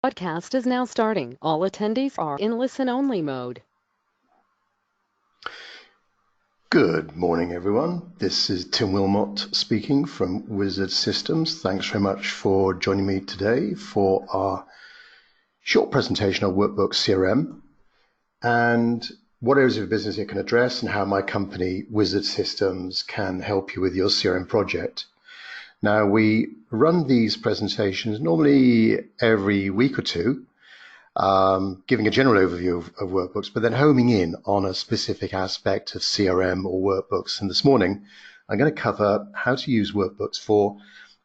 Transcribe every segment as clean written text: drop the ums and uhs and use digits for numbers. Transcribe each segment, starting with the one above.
Podcast is now starting. All attendees are in listen-only mode. Good morning, everyone. This is Tim Wilmot speaking from Wizard Systems. Thanks very much for joining me today for our short presentation on Workbooks CRM and what areas of business it can address and how my company, Wizard Systems, can help you with your CRM project. Now, we run these presentations normally every week or two, giving a general overview of workbooks, but then homing in on a specific aspect of CRM or workbooks. And this morning, I'm going to cover how to use workbooks for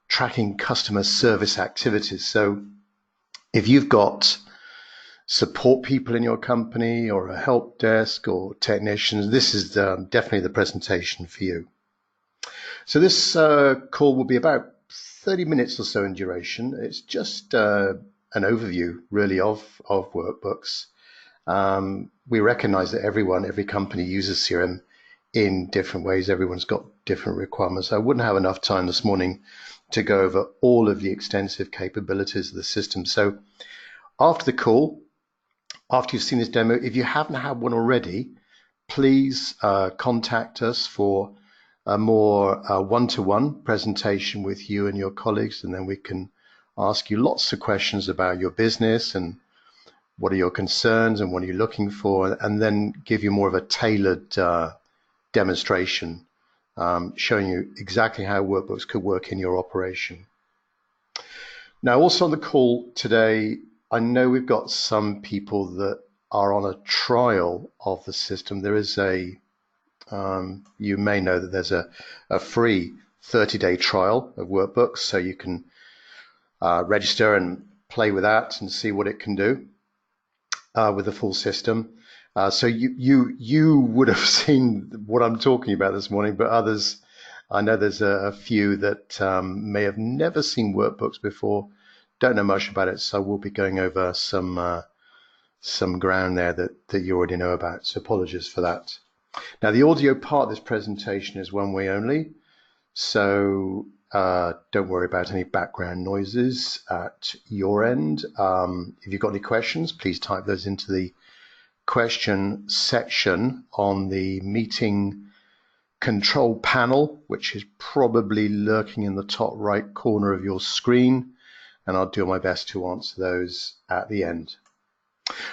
tracking customer service activities. So if you've got support people in your company or a help desk or technicians, this is definitely the presentation for you. So this call will be about 30 minutes or so in duration. It's just an overview really of workbooks. We recognize that every company uses CRM in different ways. Everyone's got different requirements. I wouldn't have enough time this morning to go over all of the extensive capabilities of the system. So after the call, after you've seen this demo, if you haven't had one already, please contact us for a more one-to-one presentation with you and your colleagues, and then we can ask you lots of questions about your business and what are your concerns and what are you looking for, and then give you more of a tailored demonstration showing you exactly how workbooks could work in your operation. Now, also on the call today, I know we've got some people that are on a trial of the system. There is you may know that there's a free 30-day trial of workbooks, so you can register and play with that and see what it can do with the full system. So you would have seen what I'm talking about this morning, but others, I know there's a few that may have never seen workbooks before, don't know much about it, so we'll be going over some ground there that you already know about, so apologies for that. Now, the audio part of this presentation is one way only, so don't worry about any background noises at your end. If you've got any questions, please type those into the question section on the meeting control panel, which is probably lurking in the top right corner of your screen, and I'll do my best to answer those at the end.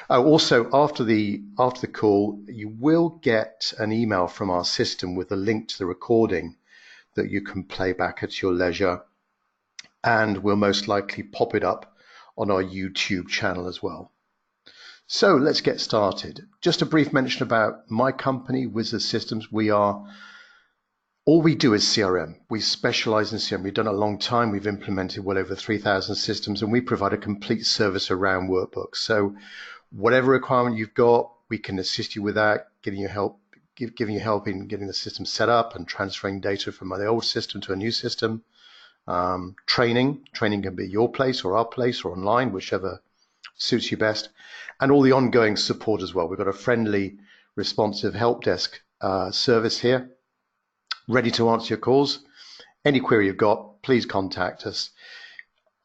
Also, after the call, you will get an email from our system with a link to the recording that you can play back at your leisure, and we'll most likely pop it up on our YouTube channel as well. So let's get started. Just a brief mention about my company, Wizard Systems. All we do is CRM. We specialize in CRM. We've done it a long time. We've implemented well over 3,000 systems, and we provide a complete service around workbooks. So whatever requirement you've got, we can assist you with that, giving you help in getting the system set up and transferring data from the old system to a new system. Training can be your place or our place or online, whichever suits you best. And all the ongoing support as well. We've got a friendly, responsive help desk service here, ready to answer your calls. Any query you've got, please contact us.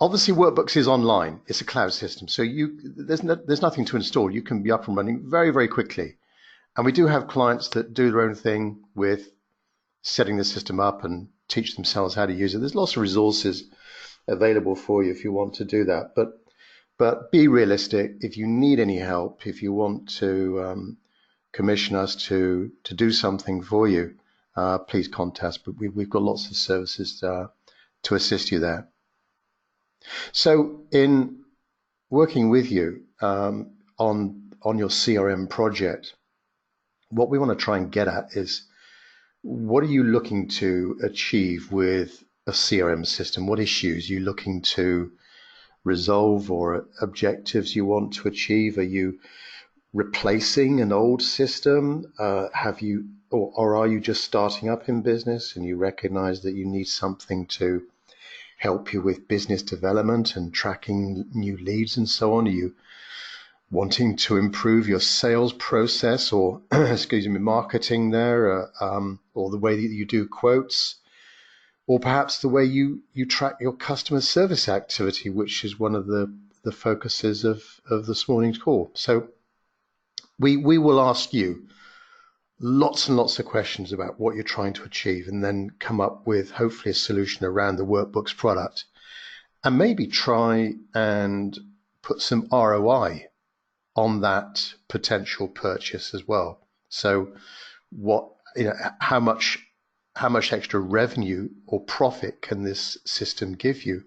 Obviously, Workbooks is online. It's a cloud system, so there's nothing to install. You can be up and running very, very quickly. And we do have clients that do their own thing with setting the system up and teach themselves how to use it. There's lots of resources available for you if you want to do that. But be realistic. If you need any help, if you want to commission us to do something for you, please contact us. But we've got lots of services to assist you there. So in working with you on your CRM project, what we want to try and get at is, what are you looking to achieve with a CRM system? What issues are you looking to resolve or objectives you want to achieve? Are you replacing an old system? Or are you just starting up in business and you recognize that you need something to help you with business development and tracking new leads and so on? Are you wanting to improve your sales process or marketing there, or the way that you do quotes? or perhaps the way you track your customer service activity, which is one of the the focuses of this morning's call. So we will ask you lots and lots of questions about what you're trying to achieve, and then come up with hopefully a solution around the Workbooks product, and maybe try and put some ROI on that potential purchase as well. So how much extra revenue or profit can this system give you?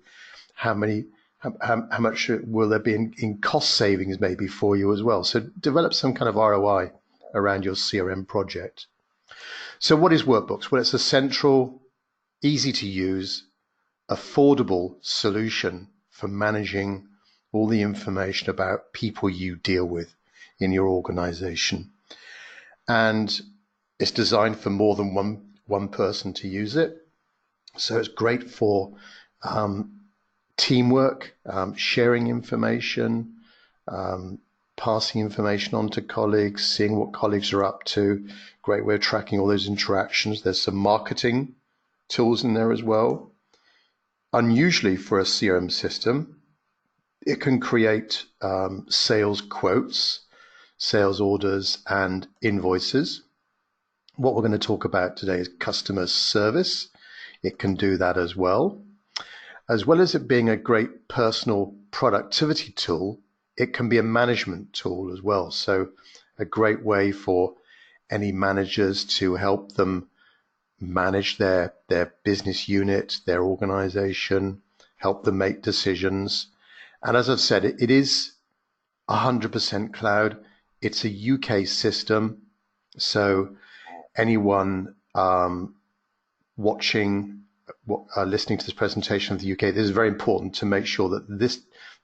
How much will there be in cost savings maybe for you as well? So develop some kind of ROI around your CRM project. So what is Workbooks? Well, it's a central, easy to use, affordable solution for managing all the information about people you deal with in your organization. And it's designed for more than one person to use it. So it's great for teamwork, sharing information, passing information on to colleagues, seeing what colleagues are up to. Great way of tracking all those interactions. There's some marketing tools in there as well. Unusually for a CRM system, it can create sales quotes, sales orders, and invoices. What we're going to talk about today is customer service. It can do that as well. As well as it being a great personal productivity tool, it can be a management tool as well. So a great way for any managers to help them manage their business unit, their organization, help them make decisions. And as I've said, it is 100% cloud. It's a UK system. So anyone listening to this presentation of the UK, this is very important to make sure that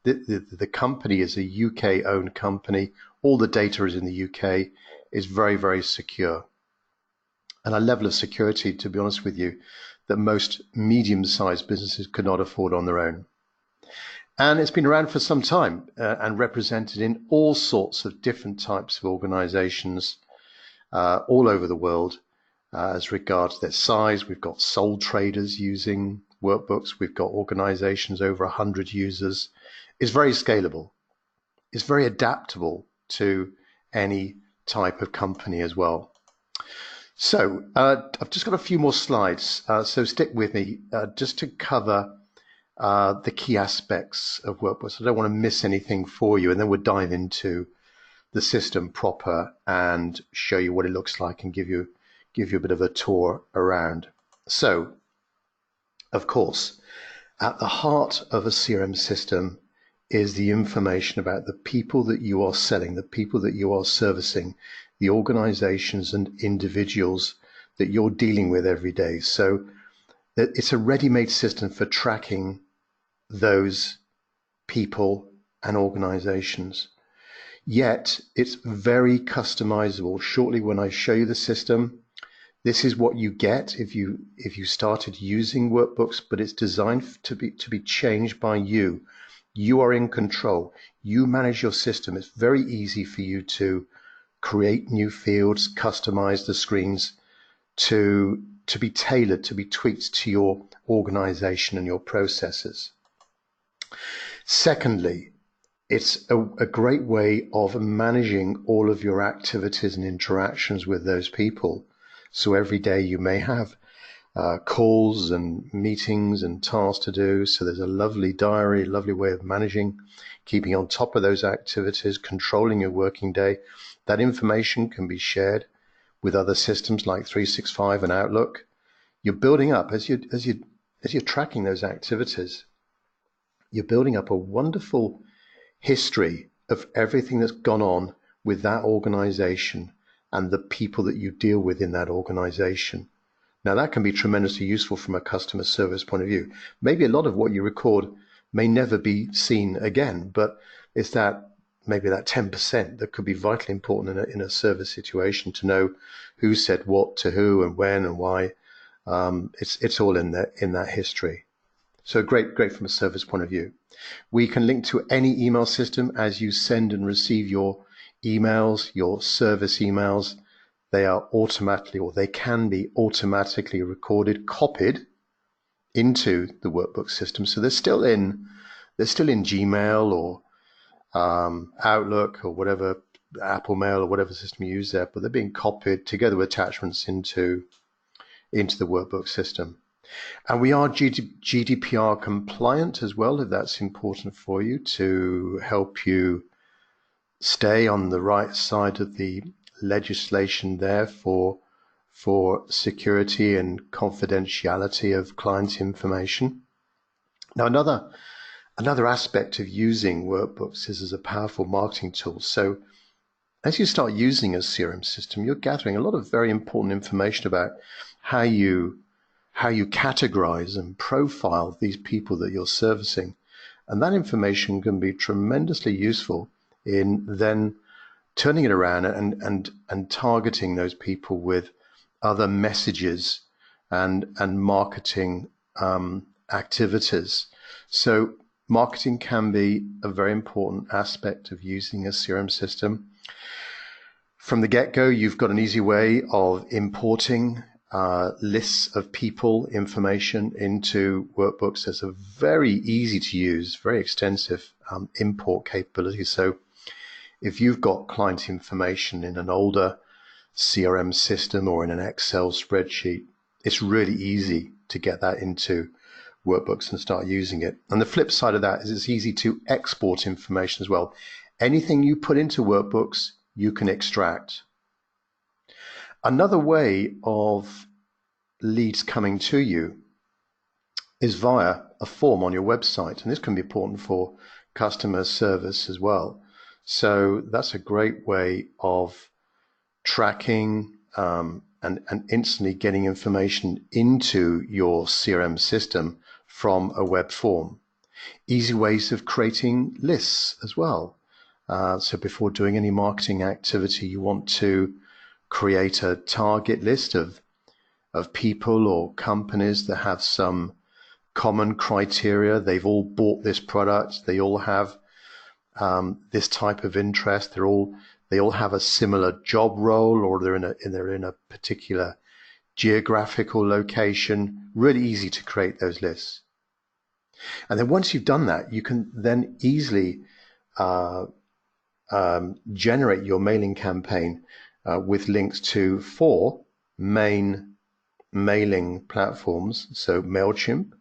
the company is a UK-owned company. All the data is in the UK. Is very, very secure. And a level of security, to be honest with you, that most medium-sized businesses could not afford on their own. And it's been around for some time and represented in all sorts of different types of organizations all over the world. As regards their size, we've got sole traders using Workbooks. We've got organizations over 100 users. It's very scalable. It's very adaptable to any type of company as well. So I've just got a few more slides, so stick with me just to cover the key aspects of Workbooks. I don't want to miss anything for you, and then we'll dive into the system proper and show you what it looks like and give you a bit of a tour around. So, of course, at the heart of a CRM system is the information about the people that you are selling, the people that you are servicing, the organizations and individuals that you're dealing with every day. So it's a ready-made system for tracking those people and organizations. Yet it's very customizable. Shortly, when I show you the system, this is what you get if you started using Workbooks, but it's designed to be changed by you. You are in control. You manage your system. It's very easy for you to create new fields, customize the screens to be tailored, to be tweaked to your organization and your processes. Secondly, it's a great way of managing all of your activities and interactions with those people. So every day you may have calls and meetings and tasks to do. So there's a lovely diary, lovely way of managing, keeping on top of those activities, controlling your working day. That information can be shared with other systems like 365 and Outlook. You're building up as you're tracking those activities. You're building up a wonderful history of everything that's gone on with that organization and the people that you deal with in that organization. Now that can be tremendously useful from a customer service point of view. Maybe a lot of what you record may never be seen again, but it's maybe that 10% that could be vitally important in a service situation to know who said what to who and when and why. It's all in that history. So great from a service point of view. We can link to any email system as you send and receive your emails, your service emails. They are automatically, or they can be automatically recorded, copied into the Workbook system. So they're still in they're still in Gmail or Outlook or whatever, Apple Mail or whatever system you use there, but they're being copied together with attachments into the workbook system. And we are GDPR compliant as well, if that's important for you, to help you stay on the right side of the legislation there for security and confidentiality of client information. Now, another aspect of using workbooks is as a powerful marketing tool. So as you start using a CRM system, you're gathering a lot of very important information about how you categorize and profile these people that you're servicing. And that information can be tremendously useful in then turning it around and targeting those people with other messages and marketing activities. So marketing can be a very important aspect of using a CRM system. From the get-go, you've got an easy way of importing lists of people information into workbooks. There's a very easy to use, very extensive import capability. So if you've got client information in an older CRM system or in an Excel spreadsheet, it's really easy to get that into workbooks and start using it. And the flip side of that is it's easy to export information as well. Anything you put into workbooks, you can extract. Another way of leads coming to you is via a form on your website, and this can be important for customer service as well. So that's a great way of tracking and instantly getting information into your CRM system from a web form. Easy ways of creating lists as well. So before doing any marketing activity, you want to create a target list of people or companies that have some common criteria. They've all bought this product. They all have this type of interest. They all have a similar job role, or they're in a particular geographical location. Really easy to create those lists. And then once you've done that, you can then easily generate your mailing campaign with links to 4 main mailing platforms. So MailChimp,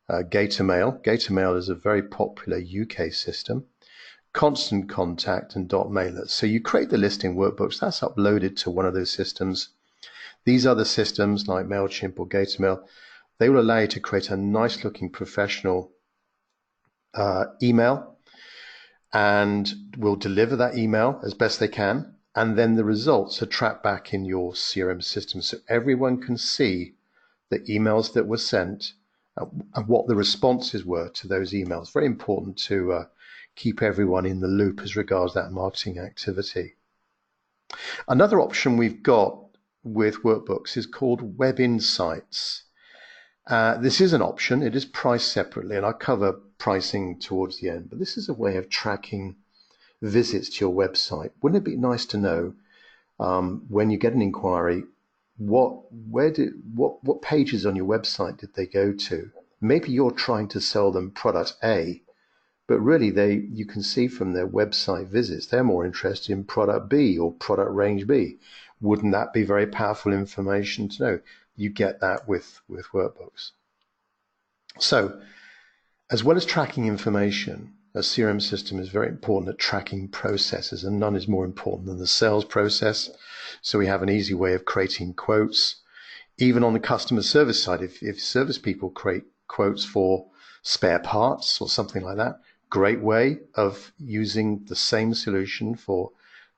Gatormail. Gatormail is a very popular UK system. Constant Contact and .mailers. So you create the list in workbooks, that's uploaded to one of those systems. These other systems like MailChimp or Gatormail, they will allow you to create a nice looking professional email, and will deliver that email as best they can. And then the results are tracked back in your CRM system, so everyone can see the emails that were sent and what the responses were to those emails. Very important to keep everyone in the loop as regards that marketing activity. Another option we've got with workbooks is called Web Insights. This is an option. It is priced separately, and I'll cover pricing towards the end, but this is a way of tracking visits to your website. Wouldn't it be nice to know when you get an inquiry, what pages on your website did they go to? Maybe you're trying to sell them product A, but really you can see from their website visits they're more interested in product B or product range B. Wouldn't that be very powerful information to know? You get that with workbooks. So as well as tracking information, a CRM system is very important at tracking processes, and none is more important than the sales process. So we have an easy way of creating quotes. Even on the customer service side, if service people create quotes for spare parts or something like that, great way of using the same solution for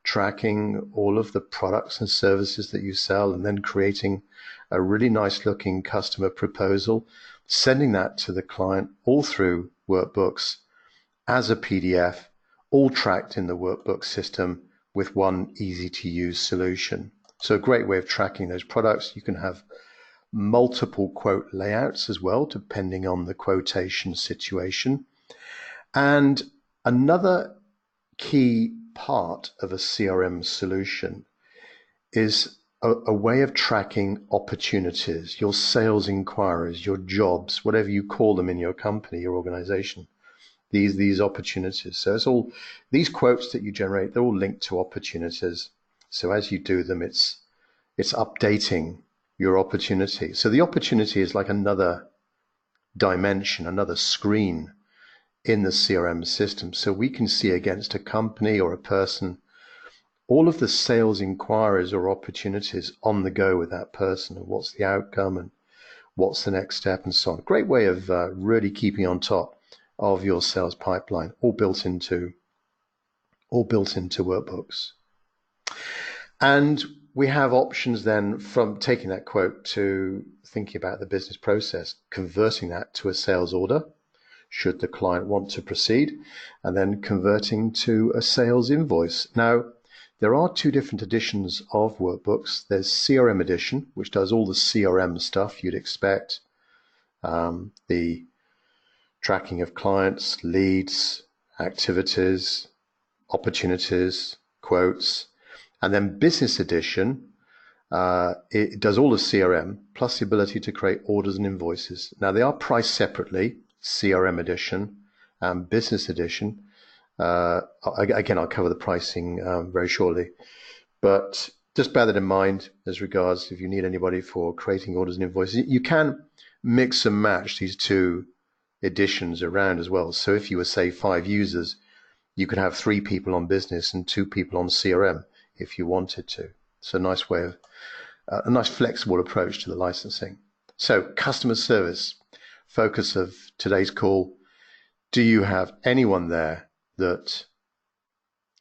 tracking all of the products and services that you sell, and then creating a really nice looking customer proposal, sending that to the client all through workbooks as a PDF, all tracked in the workbook system with one easy to use solution. So a great way of tracking those products. You can have multiple quote layouts as well, depending on the quotation situation. And another key part of a CRM solution is a way of tracking opportunities, your sales inquiries, your jobs, whatever you call them in your company, your organization. these opportunities. So it's all these quotes that you generate, they're all linked to opportunities. So as you do them, it's updating your opportunity. So the opportunity is like another dimension, another screen in the CRM system. So we can see against a company or a person all of the sales inquiries or opportunities on the go with that person, and what's the outcome and what's the next step and so on. Great way of really keeping on top of your sales pipeline, all built into workbooks. And we have options then from taking that quote to thinking about the business process, converting that to a sales order, should the client want to proceed, and then converting to a sales invoice. Now, there are two different editions of workbooks. There's CRM edition, which does all the CRM stuff you'd expect, the tracking of clients, leads, activities, opportunities, quotes. And then business edition, it does all the CRM, plus the ability to create orders and invoices. Now, they are priced separately, CRM edition and business edition. Again, I'll cover the pricing very shortly, but just bear that in mind as regards if you need anybody for creating orders and invoices. You can mix and match these two editions around as well. So if you were, say, 5 users, you could have 3 people on business and 2 people on CRM if you wanted to. It's a nice way of, a nice flexible approach to the licensing. So customer service, focus of today's call. Do you have anyone there that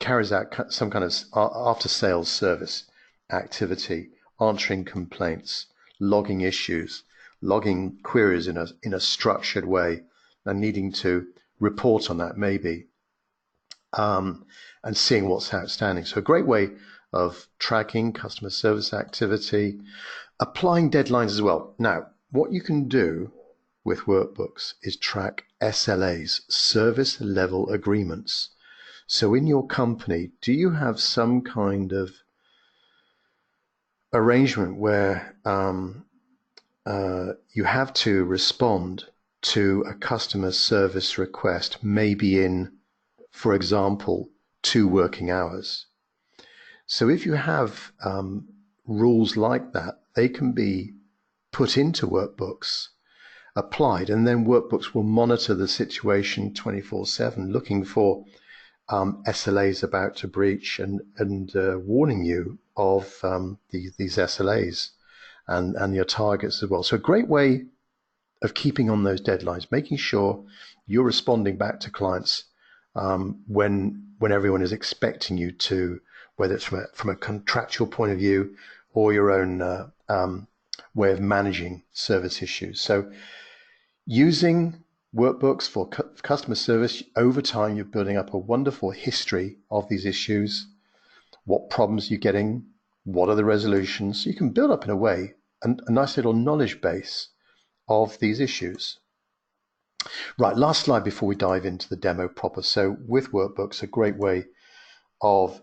carries out some kind of after-sales service activity, answering complaints, logging issues, logging queries in a structured way, and needing to report on that maybe, and seeing what's outstanding? So a great way of tracking customer service activity, applying deadlines as well. Now, what you can do with workbooks is track SLAs, service level agreements. So in your company, do you have some kind of arrangement where you have to respond to a customer service request, maybe in, for example, 2 working hours? So if you have rules like that, they can be put into workbooks, applied, and then workbooks will monitor the situation 24/7, looking for SLAs about to breach and warning you of these SLAs and your targets as well. So a great way of keeping on those deadlines, making sure you're responding back to clients when everyone is expecting you to, whether it's from a contractual point of view or your own way of managing service issues. So using workbooks for customer service, over time you're building up a wonderful history of these issues, what problems you're getting, what are the resolutions. So you can build up in a way a nice little knowledge base of these issues. Right, last slide before we dive into the demo proper. So with workbooks, a great way of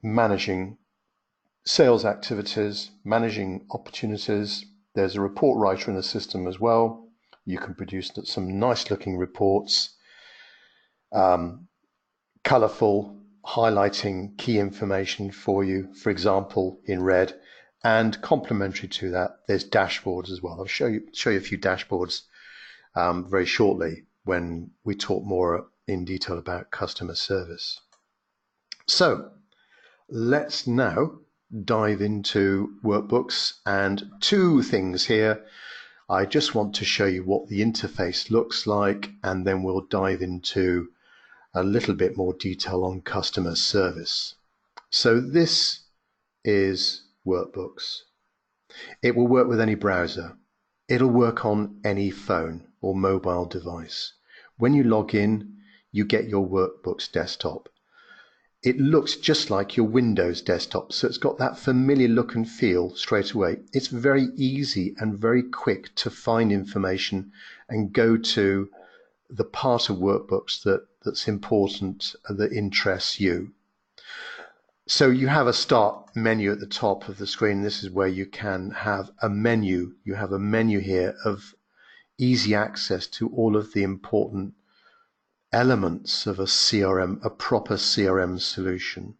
managing sales activities, managing opportunities. There's a report writer in the system as well. You can produce some nice looking reports, colorful, highlighting key information for you, for example, in red. And complementary to that, there's dashboards as well. I'll show you a few dashboards very shortly when we talk more in detail about customer service. So let's now dive into workbooks, and 2 things here. I just want to show you what the interface looks like, and then we'll dive into a little bit more detail on customer service. So this is workbooks. It will work with any browser. It'll work on any phone or mobile device. When you log in, you get your workbooks desktop. It looks just like your Windows desktop, so it's got that familiar look and feel straight away. It's very easy and very quick to find information and go to the part of workbooks that's important, that interests you. So you have a start menu at the top of the screen. This is where you can have a menu. You have a menu here of easy access to all of the important elements of a CRM, a proper CRM solution.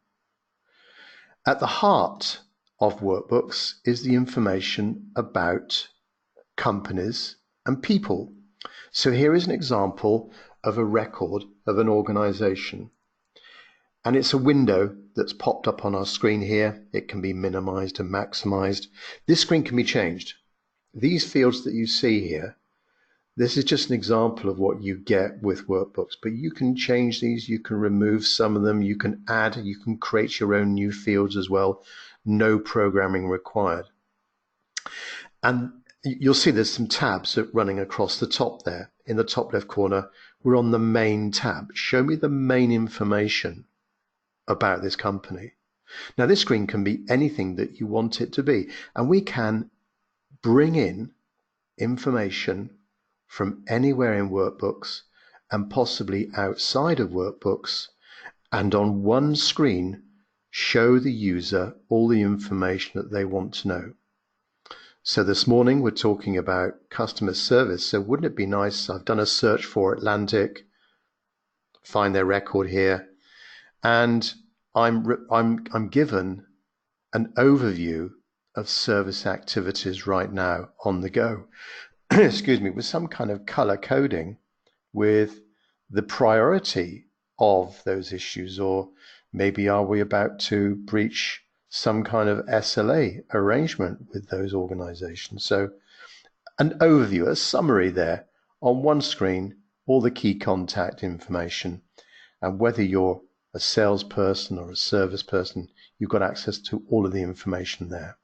At the heart of workbooks is the information about companies and people. So here is an example of a record of an organization. And it's a window that's popped up on our screen here. It can be minimized and maximized. This screen can be changed. These fields that you see here, this is just an example of what you get with workbooks, but you can change these, you can remove some of them, you can add, you can create your own new fields as well. No programming required. And you'll see there's some tabs running across the top there. In the top left corner, we're on the main tab. Show me the main information about this company. Now this screen can be anything that you want it to be, and we can bring in information from anywhere in workbooks and possibly outside of workbooks, and on one screen show the user all the information that they want to know. So this morning we're talking about customer service, so wouldn't it be nice, I've done a search for Atlantic, find their record here, and I'm given an overview of service activities right now on the go. Excuse me, with some kind of color coding with the priority of those issues, or maybe are we about to breach some kind of SLA arrangement with those organizations? So an overview, a summary there on one screen, all the key contact information, and whether you're a salesperson or a service person, you've got access to all of the information there.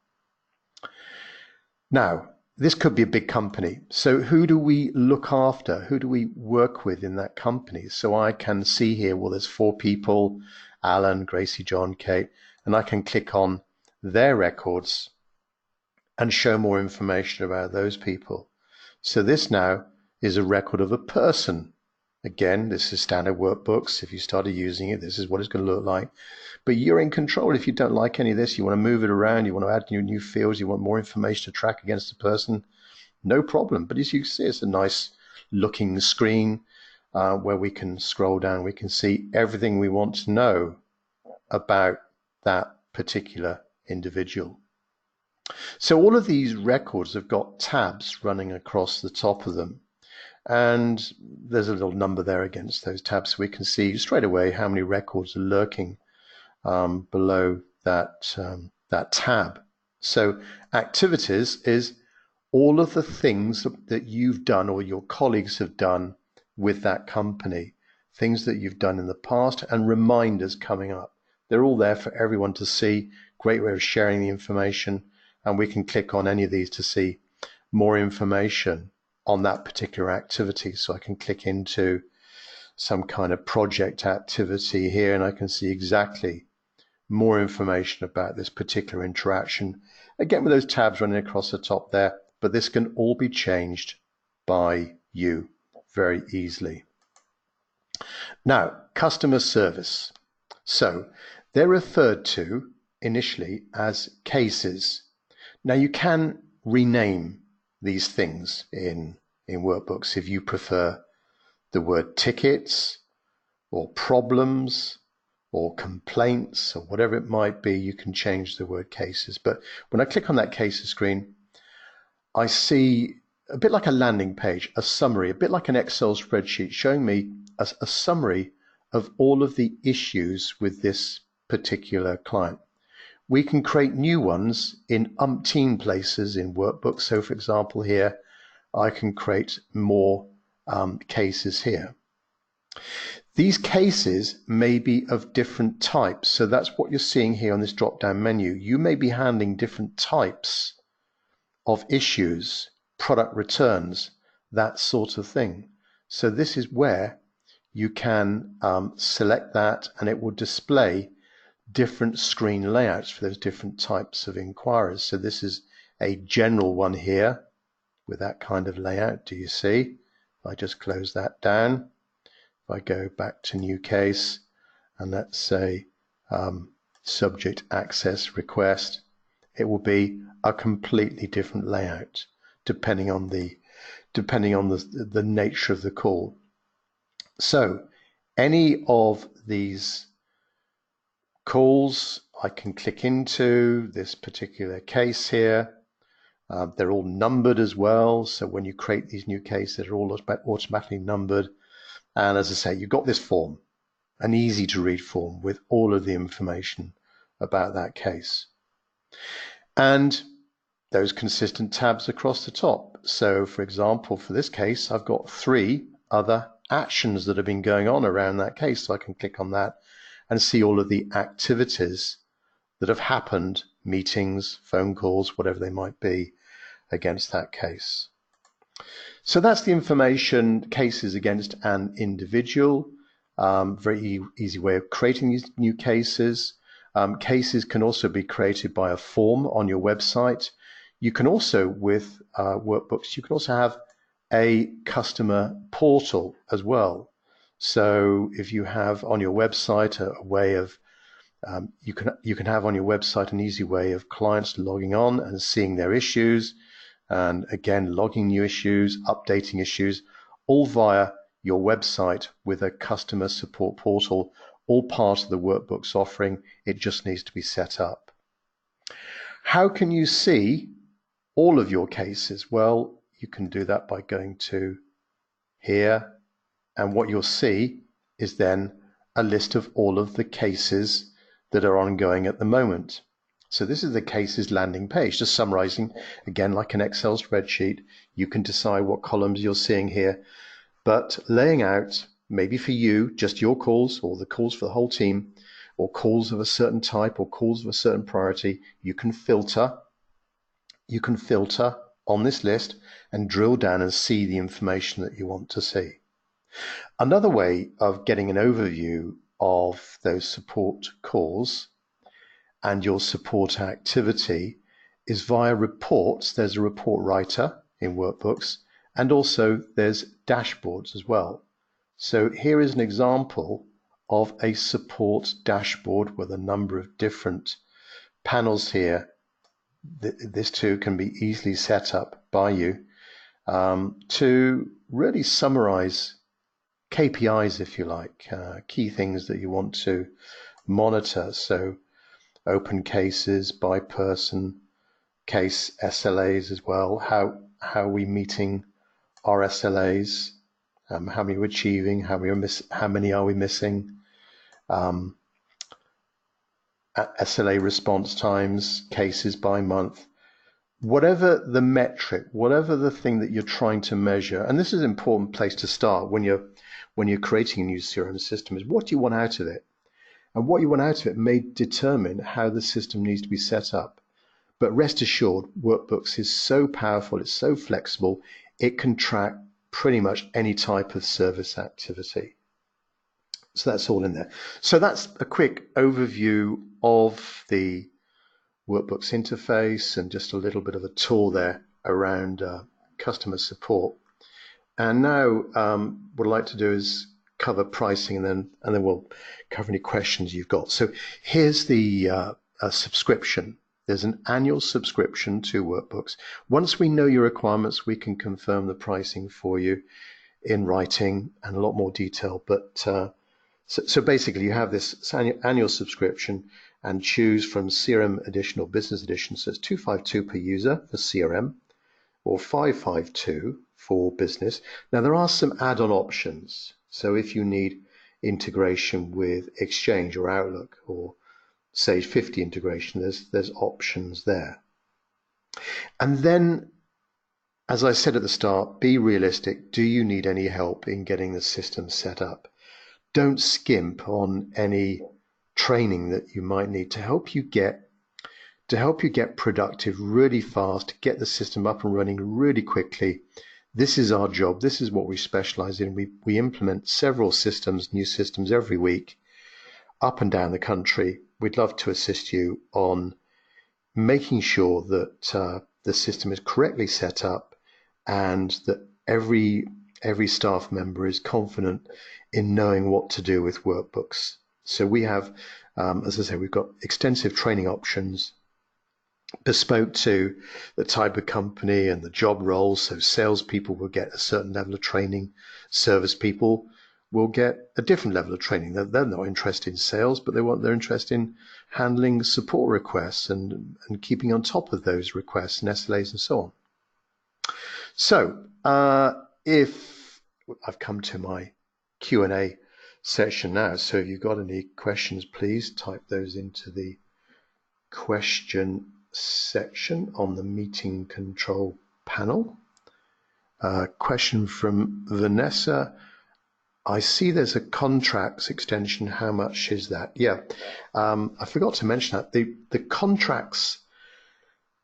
Now, this could be a big company. So who do we look after? Who do we work with in that company? So I can see here, well, there's 4 people, Alan, Gracie, John, Kate, and I can click on their records and show more information about those people. So this now is a record of a person. Again, this is standard workbooks. If you started using it, this is what it's going to look like. But you're in control. If you don't like any of this, you want to move it around, you want to add new fields, you want more information to track against the person, no problem. But as you can see, it's a nice looking screen where we can scroll down. We can see everything we want to know about that particular individual. So all of these records have got tabs running across the top of them. And there's a little number there against those tabs, so we can see straight away how many records are lurking below that tab. So activities is all of the things that you've done or your colleagues have done with that company, things that you've done in the past, and reminders coming up. They're all there for everyone to see. Great way of sharing the information, and we can click on any of these to see more information on that particular activity. So I can click into some kind of project activity here, and I can see exactly more information about this particular interaction. Again, with those tabs running across the top there, but this can all be changed by you very easily. Now, customer service. So they're referred to initially as cases. Now you can rename these things in workbooks if you prefer the word tickets or problems or complaints or whatever it might be. You can change the word cases. But when I click on that cases screen, I see a bit like a landing page, a summary, a bit like an Excel spreadsheet showing me a summary of all of the issues with this particular client. We can create new ones in umpteen places in workbooks. So for example, here, I can create more cases here. These cases may be of different types. So that's what you're seeing here on this drop-down menu. You may be handling different types of issues, product returns, that sort of thing. So this is where you can select that, and it will display different screen layouts for those different types of inquiries. So this is a general one here with that kind of layout. Do you see? If I just close that down, if I go back to new case, and let's say subject access request, it will be a completely different layout depending on the nature of the call. So Any of these calls I can click into this particular case here. They're all numbered as well. So when you create these new cases, they're all automatically numbered. And as I say, you've got this form, an easy to read form with all of the information about that case. And those consistent tabs across the top. So for example, for this case, I've got 3 other actions that have been going on around that case. So I can click on that and see all of the activities that have happened, meetings, phone calls, whatever they might be, against that case. So that's the information, cases against an individual. Very easy way of creating these new cases. Cases can also be created by a form on your website. You can also, with workbooks, you can also have a customer portal as well. So if you have on your website a way of you can have on your website an easy way of clients logging on and seeing their issues, and again logging new issues, updating issues, all via your website with a customer support portal, all part of the Workbooks offering. It just needs to be set up. How can you see all of your cases? Well, you can do that by going to here, and what you'll see is then a list of all of the cases that are ongoing at the moment. So this is the cases landing page, just summarizing, again, like an Excel spreadsheet. You can decide what columns you're seeing here, but laying out, maybe for you, just your calls or the calls for the whole team, or calls of a certain type or calls of a certain priority. You can filter on this list and drill down and see the information that you want to see. Another way of getting an overview of those support calls and your support activity is via reports. There's a report writer in Workbooks, and also there's dashboards as well. So here is an example of a support dashboard with a number of different panels here. This too can be easily set up by you to really summarize KPIs, if you like, key things that you want to monitor. So open cases by person, case SLAs as well. How are we meeting our SLAs? How many we're achieving? How many are we missing? SLA response times, cases by month. Whatever the metric, whatever the thing that you're trying to measure, and this is an important place to start when you're creating a new CRM system, is what do you want out of it? And what you want out of it may determine how the system needs to be set up. But rest assured, Workbooks is so powerful, it's so flexible, it can track pretty much any type of service activity. So that's all in there. So that's a quick overview of the Workbooks interface and just a little bit of a tool there around customer support. And now what I'd like to do is cover pricing, and then we'll cover any questions you've got. So here's the subscription. There's an annual subscription to Workbooks. Once we know your requirements, we can confirm the pricing for you in writing and a lot more detail. But so basically, you have this annual subscription and choose from CRM edition or business edition. So it's $252 per user for CRM, or $552 for business. Now there are some add-on options. So if you need integration with Exchange or Outlook or Sage 50 integration, there's options there. And then, as I said at the start, be realistic. Do you need any help in getting the system set up? Don't skimp on any training that you might need to help you get productive really fast, get the system up and running really quickly. This is our job. This is what we specialize in. We implement several systems, new systems every week, up and down the country. We'd love to assist you on making sure that the system is correctly set up and that every staff member is confident in knowing what to do with Workbooks. So we have, as I say, we've got extensive training options bespoke to the type of company and the job roles. So salespeople will get a certain level of training. Service people will get a different level of training. They're not interested in sales, but they're interested in handling support requests and keeping on top of those requests and SLAs and so on. So if I've come to my Q&A section now, so if you've got any questions, please type those into the question section on the meeting control panel. Question from Vanessa. I see there's a contracts extension. How much is that? Yeah, I forgot to mention that. The contracts,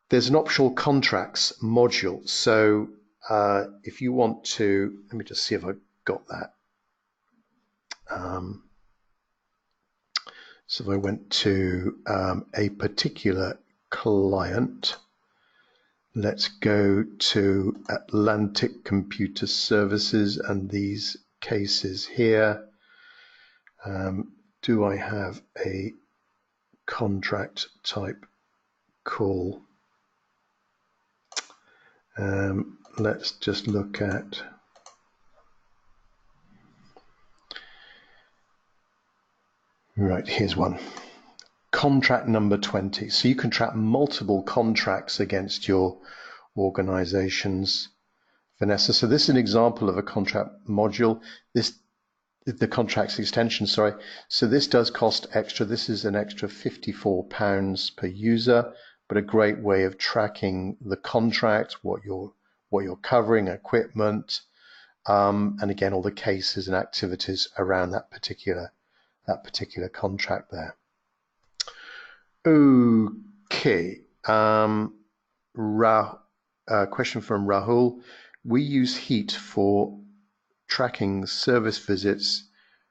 there's an optional contracts module. So if you want to, let me just see if I got that. So if I went to a particular client, let's go to Atlantic Computer Services and these cases here. Do I have a contract type call? Let's just look at right, here's one. Contract number 20. So you can track multiple contracts against your organizations, Vanessa. So this is an example of a contract module. The contracts extension, sorry. So this does cost extra. This is an extra £54 per user, but a great way of tracking the contract, what you're covering, equipment, and again, all the cases and activities around that particular contract there. Okay, question from Rahul. We use Heat for tracking service visits.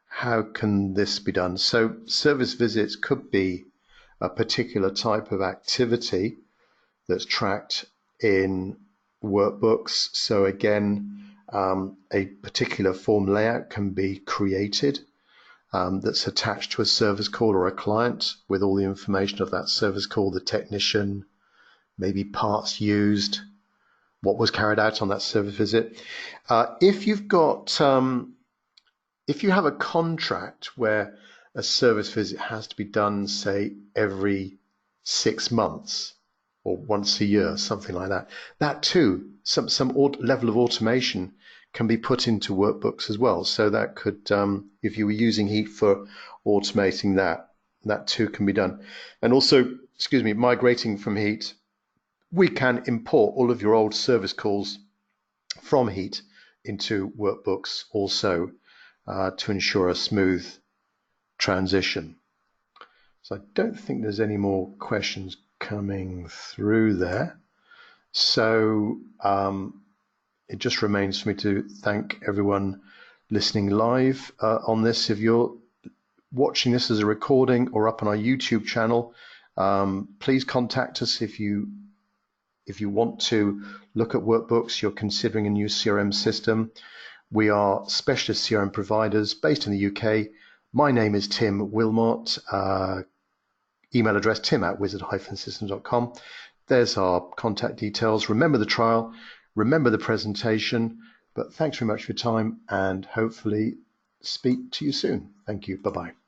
How can this be done? So service visits could be a particular type of activity that's tracked in workbooks. So again, a particular form layout can be created that's attached to a service call or a client with all the information of that service call, the technician, maybe parts used, what was carried out on that service visit. If you have a contract where a service visit has to be done, say, every 6 months or once a year, something like that, that too, some level of automation can be put into workbooks as well. So that could, if you were using Heat for automating that too can be done. And also, migrating from Heat, we can import all of your old service calls from Heat into workbooks also to ensure a smooth transition. So I don't think there's any more questions coming through there. So it just remains for me to thank everyone listening live on this. If you're watching this as a recording or up on our YouTube channel, please contact us if you want to look at workbooks, you're considering a new CRM system. We are specialist CRM providers based in the UK. My name is Tim Wilmot. Email address tim@wizard-systems.com. There's our contact details. Remember the trial, remember the presentation, but thanks very much for your time and hopefully speak to you soon. Thank you. Bye-bye.